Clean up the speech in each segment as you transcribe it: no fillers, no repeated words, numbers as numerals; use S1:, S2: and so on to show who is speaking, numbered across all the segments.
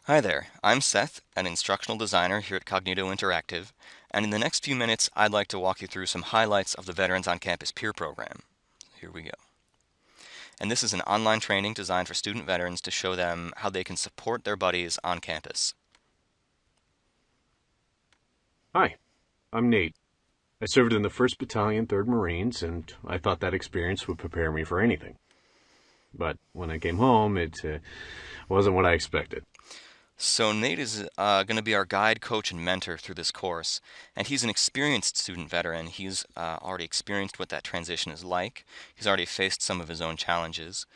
S1: Hi there, I'm Seth, an instructional designer here at Kognito Interactive, and in the next few minutes I'd like to walk you through some highlights of the Veterans on Campus peer program. Here we go. And this is an online training designed for student veterans to show them how they can support their buddies on campus.
S2: Hi, I'm Nate. I served in the 1st Battalion, 3rd Marines, and I thought that experience would prepare me for anything. But when I came home, it wasn't what I expected.
S1: So Nate is going to be our guide, coach, and mentor through this course, and he's an experienced student veteran. He's already experienced what that transition is like. He's already faced some of his own challenges.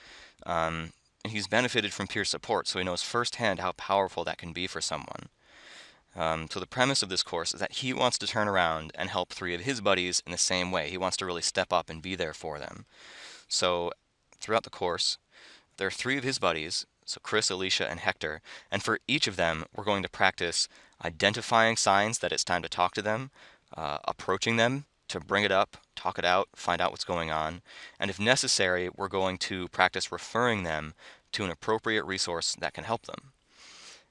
S1: And he's benefited from peer support, so he knows firsthand how powerful that can be for someone. So the premise of this course is that he wants to turn around and help three of his buddies in the same way. He wants to really step up and be there for them. So throughout the course, there are three of his buddies, so Chris, Alicia, and Hector, and for each of them, we're going to practice identifying signs that it's time to talk to them, approaching them to bring it up, talk it out, find out what's going on, and if necessary, we're going to practice referring them to an appropriate resource that can help them.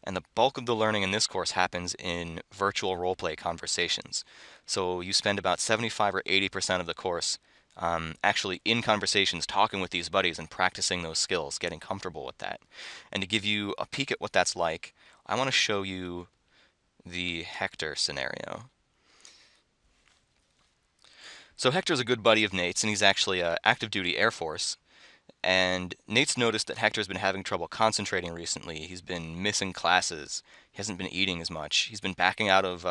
S1: And the bulk of the learning in this course happens in virtual roleplay conversations. So you spend about 75 or 80% of the course actually in conversations, talking with these buddies and practicing those skills, getting comfortable with that. And to give you a peek at what that's like, I want to show you the Hector scenario. So Hector's a good buddy of Nate's, and he's actually active duty Air Force. And Nate's noticed that Hector's been having trouble concentrating recently. He's been missing classes. He hasn't been eating as much. He's been backing out of,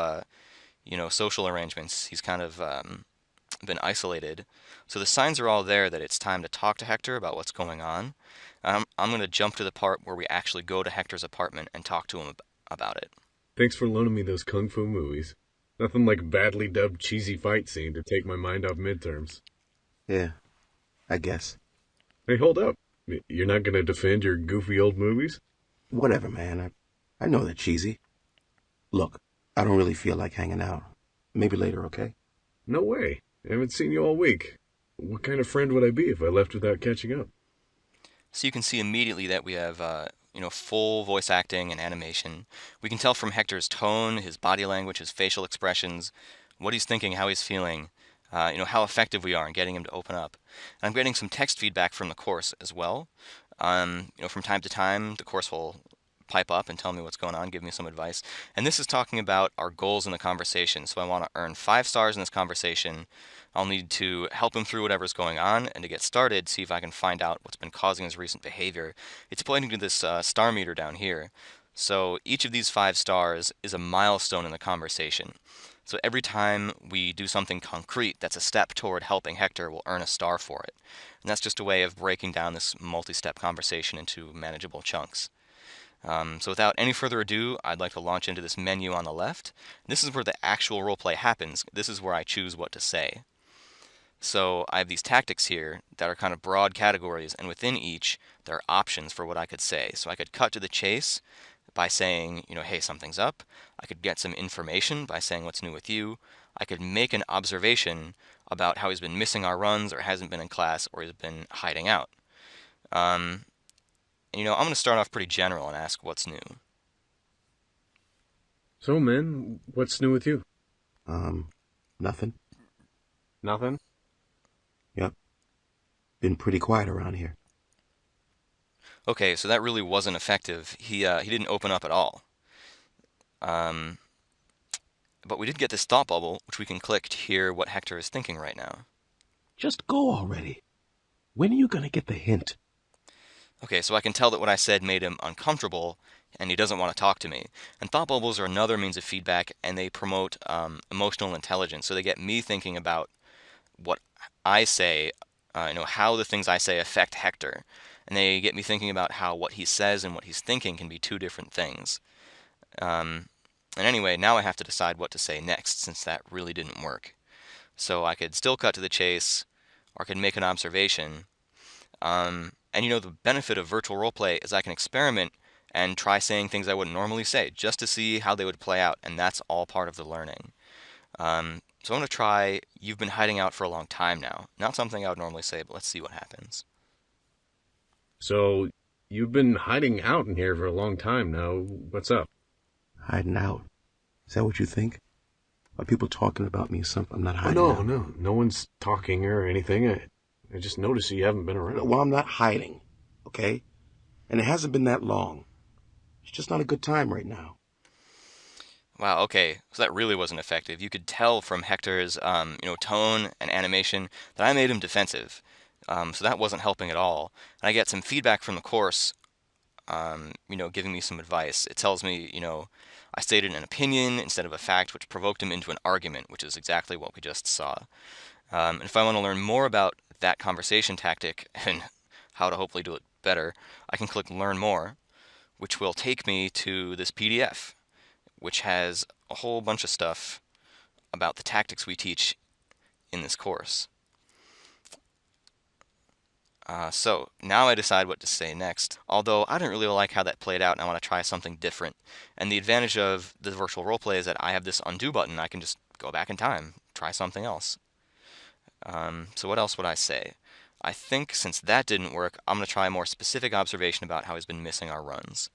S1: social arrangements. He's kind of been isolated. So the signs are all there that it's time to talk to Hector about what's going on. I'm going to jump to the part where we actually go to Hector's apartment and talk to him about it.
S2: Thanks for loaning me those kung fu movies. Nothing like a badly dubbed cheesy fight scene to take my mind off midterms.
S3: Yeah, I guess.
S2: Hey, hold up. You're not gonna defend your goofy old movies?
S3: Whatever, man. I know they're cheesy. Look, I don't really feel like hanging out. Maybe later, okay?
S2: No way. I haven't seen you all week. What kind of friend would I be if I left without catching up?
S1: So you can see immediately that we have, full voice acting and animation. We can tell from Hector's tone, his body language, his facial expressions, what he's thinking, how he's feeling, how effective we are in getting him to open up. And I'm getting some text feedback from the course as well. From time to time, the course will pipe up and tell me what's going on, give me some advice. And this is talking about our goals in the conversation. So I want to earn 5 stars in this conversation. I'll need to help him through whatever's going on, and to get started, see if I can find out what's been causing his recent behavior. It's pointing to this star meter down here. So each of these 5 stars is a milestone in the conversation. So every time we do something concrete that's a step toward helping Hector, we'll earn a star for it. And that's just a way of breaking down this multi-step conversation into manageable chunks. So without any further ado, I'd like to launch into this menu on the left. This is where the actual roleplay happens. This is where I choose what to say. So I have these tactics here that are kind of broad categories, and within each, there are options for what I could say. So I could cut to the chase by saying, hey, something's up. I could get some information by saying what's new with you. I could make an observation about how he's been missing our runs, or hasn't been in class, or he's been hiding out. I'm going to start off pretty general and ask what's new.
S2: So, man, what's new with you?
S3: Nothing.
S2: Nothing?
S3: Yep. Been pretty quiet around here.
S1: Okay, so that really wasn't effective. He didn't open up at all. But we did get this thought bubble, which we can click to hear what Hector is thinking right now.
S3: Just go already. When are you gonna get the hint?
S1: Okay, so I can tell that what I said made him uncomfortable, and he doesn't want to talk to me. And thought bubbles are another means of feedback, and they promote emotional intelligence. So they get me thinking about what I say, how the things I say affect Hector. And they get me thinking about how what he says and what he's thinking can be two different things. And anyway, now I have to decide what to say next, since that really didn't work. So I could still cut to the chase, or I could make an observation. The benefit of virtual roleplay is I can experiment and try saying things I wouldn't normally say, just to see how they would play out, and that's all part of the learning. So I'm going to try, you've been hiding out for a long time now. Not something I would normally say, but let's see what happens.
S2: So, You've been hiding out in here for a long time now. What's up?
S3: Hiding out. Is that what you think? Are people talking about me? Something I'm not
S2: Oh,
S3: hiding
S2: no,
S3: out.
S2: no. No one's talking or anything. I just noticed you haven't been around.
S3: Well, I'm not hiding, okay? And it hasn't been that long. It's just not a good time right now.
S1: Wow, okay, so that really wasn't effective. You could tell from Hector's, tone and animation that I made him defensive. So that wasn't helping at all. And I get some feedback from the course, giving me some advice. It tells me, I stated an opinion instead of a fact, which provoked him into an argument, which is exactly what we just saw. And if I want to learn more about that conversation tactic and how to hopefully do it better, I can click Learn More, which will take me to this PDF, which has a whole bunch of stuff about the tactics we teach in this course. So now I decide what to say next, although I didn't really like how that played out and I want to try something different. And the advantage of the virtual roleplay is that I have this undo button. I can just go back in time, try something else. So what else would I say? I think since that didn't work, I'm going to try a more specific observation about how he's been missing our runs.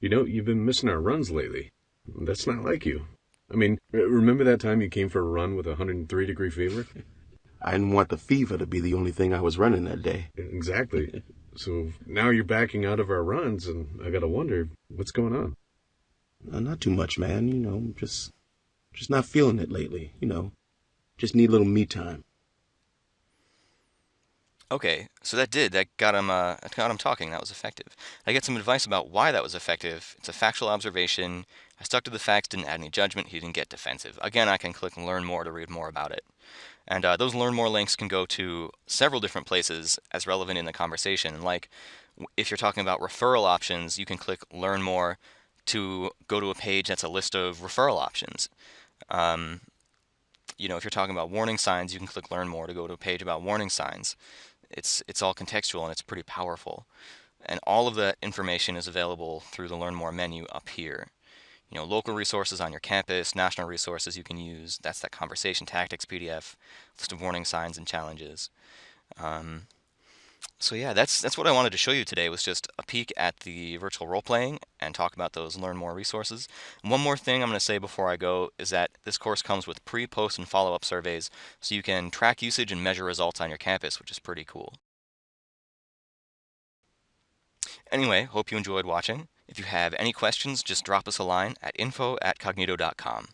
S2: You've been missing our runs lately. That's not like you. I mean, remember that time you came for a run with a 103-degree fever?
S3: I didn't want the fever to be the only thing I was running that day.
S2: Exactly. So now you're backing out of our runs, and I gotta wonder, what's going on?
S3: Not too much, man. Just not feeling it lately. Just need a little me time.
S1: Okay, so that got him talking. That was effective. I get some advice about why that was effective. It's a factual observation. I stuck to the facts, didn't add any judgment. He didn't get defensive. Again, I can click Learn More to read more about it. And those Learn More links can go to several different places as relevant in the conversation. Like, if you're talking about referral options, you can click Learn More to go to a page that's a list of referral options. If you're talking about warning signs, you can click Learn More to go to a page about warning signs. It's all contextual and it's pretty powerful. And all of that information is available through the Learn More menu up here. Local resources on your campus, national resources you can use. That's that conversation tactics PDF, list of warning signs and challenges. So yeah, that's what I wanted to show you today, was just a peek at the virtual role playing and talk about those Learn More resources. And one more thing I'm going to say before I go is that this course comes with pre, post, and follow-up surveys, so you can track usage and measure results on your campus, which is pretty cool. Anyway, hope you enjoyed watching. If you have any questions, just drop us a line at info@kognito.com.